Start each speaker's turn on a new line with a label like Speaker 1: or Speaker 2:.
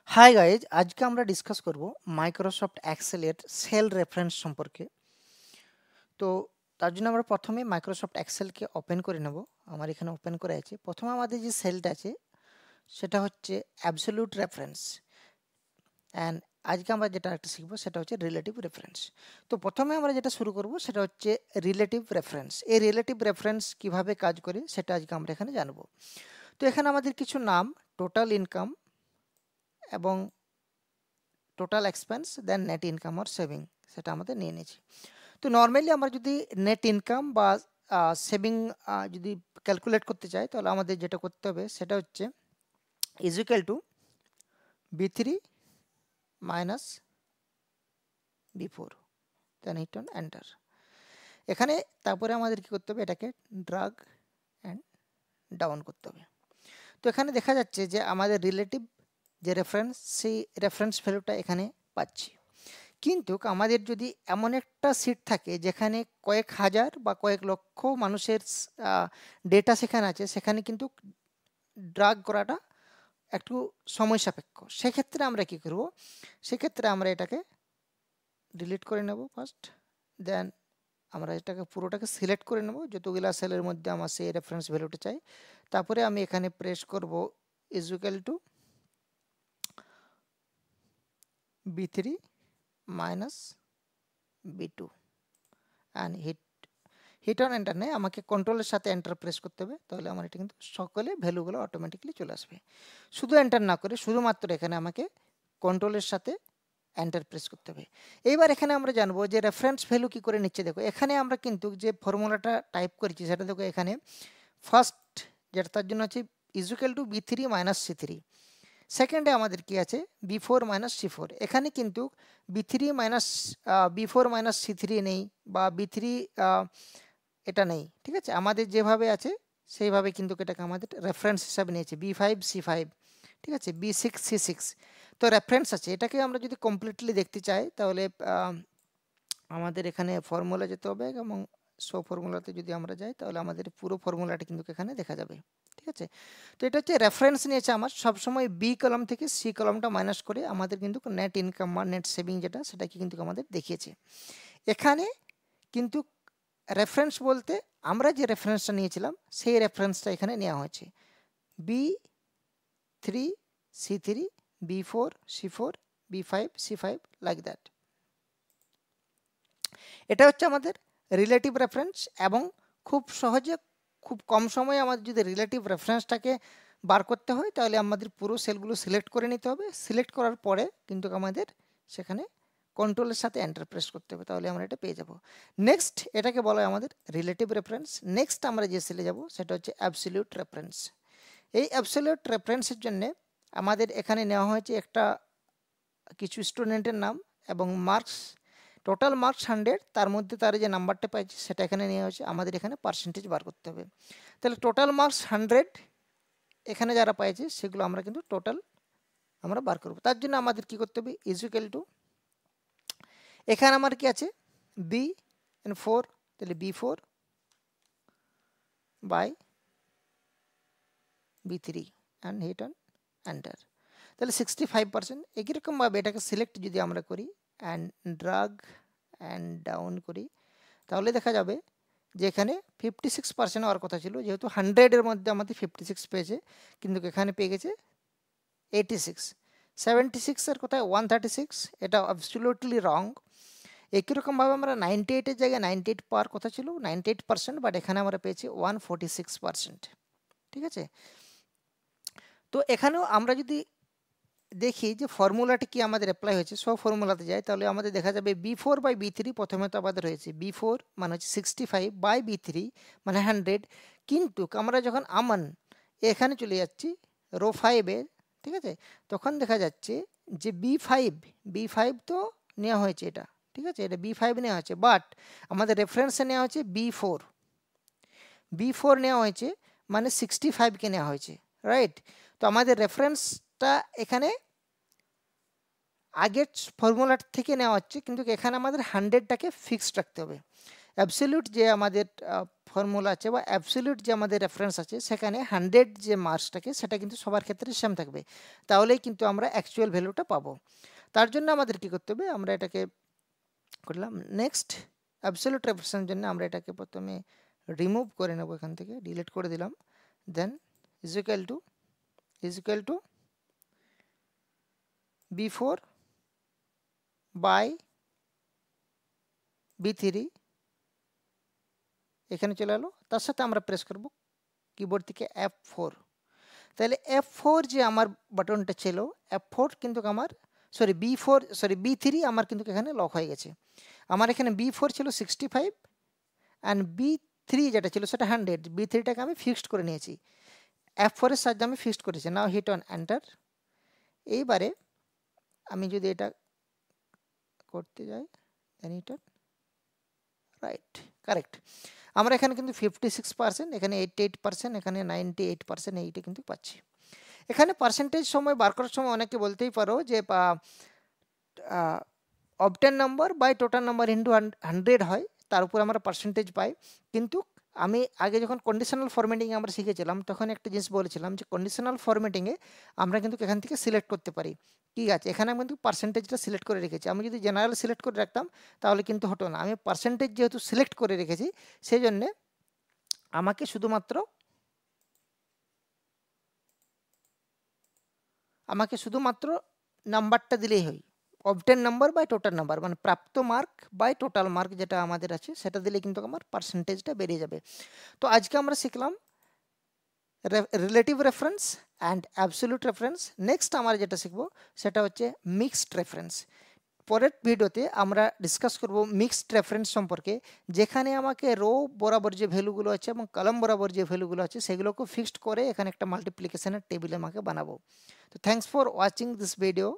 Speaker 1: Hi guys, আজকে আমরা discuss করব মাইক্রোসফট এক্সেলের সেল রেফারেন্স সম্পর্কে। তো তার জন্য আমরা প্রথমে মাইক্রোসফট এক্সেলকে ওপেন করে নেব। আমার এখানে ওপেন করে আছে। প্রথমে আমাদের যে সেলটা আছে সেটা হচ্ছে অ্যাবসলিউট রেফারেন্স, অ্যান্ড আজকে আমরা যেটা একটা শিখবো সেটা হচ্ছে রিলেটিভ রেফারেন্স। তো প্রথমে আমরা যেটা শুরু করব সেটা হচ্ছে রিলেটিভ রেফারেন্স। এই রিলেটিভ রেফারেন্স কিভাবে কাজ করে সেটা আজকে আমরা এখানে জানবো। তো এখানে আমাদের কিছু নাম, টোটাল ইনকাম এবং total expense, then net income or saving, সেটা আমাদের নিয়ে নিয়েছি। তো নর্মালি আমরা যদি নেট ইনকাম বা সেভিং যদি ক্যালকুলেট করতে চাই, তাহলে আমাদের যেটা করতে হবে সেটা হচ্ছে equal to B3 minus B4, then hit on enter. এখানে তারপরে আমাদের কি করতে হবে, এটাকে ড্রাগ অ্যান্ড ডাউন করতে হবে। তো এখানে দেখা যাচ্ছে যে আমাদের রিলেটিভ যে রেফারেন্স, সেই রেফারেন্স ভ্যালুটা এখানে পাচ্ছি। কিন্তু আমাদের যদি এমন একটা সিট থাকে যেখানে কয়েক হাজার বা কয়েক লক্ষ মানুষের ডেটা সেখানে আছে, সেখানে কিন্তু ড্রাগ করাটা একটু সময় সাপেক্ষ। সেক্ষেত্রে আমরা কি করব, সেক্ষেত্রে আমরা এটাকে ডিলিট করে নেব ফার্স্ট, দেন আমরা এটাকে পুরোটাকে সিলেক্ট করে নেব যতগুলা সেলের মধ্যে আমার সেই রেফারেন্স ভ্যালুটা চাই। তারপরে আমি এখানে প্রেস করব equal to B3 minus B2 and hit on enter নেই, আমাকে কন্ট্রোলের সাথে এন্টার প্রেস করতে হবে, তাহলে আমার এটা কিন্তু সকলে ভ্যালুগুলো অটোমেটিকলি চলে আসবে। শুধু এন্টার না করে শুধুমাত্র এখানে আমাকে কন্ট্রোলের সাথে এন্টার প্রেস করতে হবে। এইবার এখানে আমরা জানবো যে রেফারেন্স ভ্যালু কি করে নিচ্ছে। দেখো এখানে আমরা কিন্তু যে ফর্মুলাটা টাইপ করেছি সেটা দেখো এখানে ফার্স্ট যেটা তার জন্য হচ্ছে equal to B3 minus C3। সেকেন্ডে আমাদের কি আছে B4 মাইনাস C4। এখানে কিন্তু B3 minus B4 minus C3 নেই, বা B3 এটা নেই। ঠিক আছে, আমাদের যেভাবে আছে সেইভাবে কিন্তু এটাকে আমাদের রেফারেন্স হিসাবে নিয়েছে B5 C5, ঠিক আছে, B6 C6। তো রেফারেন্স আছে, এটাকে আমরা যদি কমপ্লিটলি দেখতে চাই তাহলে আমাদের এখানে ফর্মুলা যেতে হবে, এবং ফর্মুলাতে যদি আমরা যাই তাহলে আমাদের পুরো ফর্মুলাটা কিন্তু এখানে দেখা যাবে। ঠিক আছে, তো এটা হচ্ছে রেফারেন্স নিয়েছে আমার সবসময় বি কলাম থেকে সি কলামটা মাইনাস করে আমাদের কিন্তু নেট ইনকাম বা নেট সেভিং যেটা সেটাকে কিন্তু আমাদের দেখিয়েছে। এখানে কিন্তু রেফারেন্স বলতে আমরা যে রেফারেন্সটা নিয়েছিলাম সেই রেফারেন্সটা এখানে নেওয়া হয়েছে B3 C3 B4 C4 B5 C5 like that. এটা হচ্ছে আমাদের রিলেটিভ রেফারেন্স, এবং খুব সহজে খুব কম সময়ে আমাদের যদি রিলেটিভ রেফারেন্সটাকে বার করতে হয় তাহলে আমাদের পুরো সেলগুলো সিলেক্ট করে নিতে হবে। সিলেক্ট করার পরে কিন্তু আমাদের সেখানে কন্ট্রোলের সাথে এন্টার প্রেস করতে হবে, তাহলে আমরা এটা পেয়ে যাব। নেক্সট এটাকে বলা হয় আমাদের রিলেটিভ রেফারেন্স। নেক্সট আমরা যে সেলে যাব সেটা হচ্ছে অ্যাবসলিউট রেফারেন্স। এই অ্যাবসলিউট রেফারেন্সের জন্য আমাদের এখানে নেওয়া হয়েছে একটা কিছু স্টুডেন্টের নাম এবং মার্কস, টোটাল মার্কস 100, তার মধ্যে তার যে নাম্বারটা পাইছে সেটা এখানে নেওয়া হয়েছে। আমাদের এখানে পার্সেন্টেজ বার করতে হবে। তাহলে টোটাল মার্কস 100 এখানে যারা পাইছে সেগুলো আমরা কিন্তু টোটাল আমরা বার করব। তার জন্য আমাদের কি করতে হবে, ইকুয়াল টু এখানে আমার কি আছে B4, তাহলে B4 by B3 and hit on enter. তাহলে 65%। একই রকমভাবে এটাকে সিলেক্ট যদি আমরা করি অ্যান্ড ড্রাগ অ্যান্ড ডাউন করি, তাহলে দেখা যাবে যে এখানে 56% হওয়ার কথা ছিল, যেহেতু 100-এর মধ্যে আমাদের 56 পেয়েছে, কিন্তু এখানে পেয়ে গেছে 86। 76-এর কোথায় 136, এটা অ্যাবসলিউটলি রং। একই রকমভাবে আমরা 98-এর জায়গায় 98 পাওয়ার কথা ছিল 98%, বাট এখানে আমরা পেয়েছি 146%। ঠিক আছে, তো এখানেও আমরা যদি দেখি যে ফর্মুলাটি কি আমাদের অ্যাপ্লাই হয়েছে, সব ফর্মুলাতে যাই, তাহলে আমাদের দেখা যাবে B4 বাই B3 প্রথমে তো আমাদের হয়েছে B4 মানে হচ্ছে 65 বাই B3 মানে 100, কিন্তু আমরা যখন আমান এখানে চলে যাচ্ছি রো 5-এ, ঠিক আছে, তখন দেখা যাচ্ছে যে B5 তো নেওয়া হয়েছে এটা, ঠিক আছে, এটা B5 নেওয়া হয়েছে, বাট আমাদের রেফারেন্সে নেওয়া হয়েছে B4 নেওয়া হয়েছে, মানে 65কে নেওয়া হয়েছে, রাইট। তো আমাদের রেফারেন্সটা এখানে আগের ফর্মুলার থেকে নেওয়া হচ্ছে, কিন্তু এখানে আমাদের 100টাকে ফিক্সড রাখতে হবে। অ্যাবসলিউট যে আমাদের ফর্মুলা আছে বা অ্যাবসলিউট যে আমাদের রেফারেন্স আছে সেখানে 100 যে মার্কসটাকে সেটা কিন্তু সবার ক্ষেত্রে সেম থাকবে, তাহলেই কিন্তু আমরা অ্যাকচুয়াল ভ্যালুটা পাবো। তার জন্য আমাদের কি করতে হবে, আমরা এটাকে করলাম নেক্সট অ্যাবসলিউট রেফারেন্সের জন্য আমরা এটাকে প্রথমে রিমুভ করে নেব, এখান থেকে ডিলিট করে দিলাম। Then is equal to B4 by B3, এখানে চলে এলো। তার সাথে আমরা প্রেস করব কিবোর্ড থেকে F4। তাহলে F4 যে আমার বাটনটা ছিল, F4 কিন্তু আমার B3 আমার কিন্তু এখানে লক হয়ে গেছে। আমার এখানে B4 ছিল 65 অ্যান্ড B3 যেটা ছিল সেটা 100। B3টাকে আমি ফিক্সড করে নিয়েছি, F4 এর সাহায্যে আমি ফিক্সড করেছি। Now hit on enter. এইবারে আমি যদি এটা করতে যাই, then hit on right, correct. আমরা এখানে কিন্তু 56%, এখানে 88%, এখানে 98%, এইটা কিন্তু পাচ্ছি। এখানে পার্সেন্টেজ সময় বার করার সময় অনেকে বলতেই পারো যে obtain number by total number into 100 হয়, তার উপর আমরা পার্সেন্টেজ পাই। কিন্তু আমি আগে যখন কন্ডিশনাল ফরম্যাটিং আমরা শিখেছিলাম তখন একটা জিনিস বলেছিলাম যে কন্ডিশনাল ফরম্যাটিংয়ে আমরা কিন্তু এখান থেকে সিলেক্ট করতে পারি। ঠিক আছে, এখানে আমি কিন্তু পার্সেন্টেজটা সিলেক্ট করে রেখেছি। আমি যদি জেনারেল সিলেক্ট করে রাখতাম তাহলে কিন্তু হতো না। আমি পার্সেন্টেজ যেহেতু সিলেক্ট করে রেখেছি সেই জন্যে আমাকে শুধুমাত্র নাম্বারটা দিলেই হয়। Obtain number by total number, মানে প্রাপ্ত মার্ক বাই টোটাল মার্ক যেটা আমাদের আছে সেটা দিলে কিন্তু আমার পার্সেন্টেজটা বেরিয়ে যাবে। তো আজকে আমরা শিখলাম relative reference and absolute reference. Next আমরা যেটা শিখবো সেটা হচ্ছে মিক্সড রেফারেন্স। পরের ভিডিওতে আমরা ডিসকাস করব মিক্সড রেফারেন্স সম্পর্কে, যেখানে আমাকে রো বরাবর যে ভ্যালুগুলো আছে এবং কলাম বরাবর যে ভ্যালুগুলো আছে সেগুলোকে ফিক্সড করে এখানে একটা মাল্টিপ্লিকেশনের টেবিল আমাকে বানাবো। তো thanks for watching this video.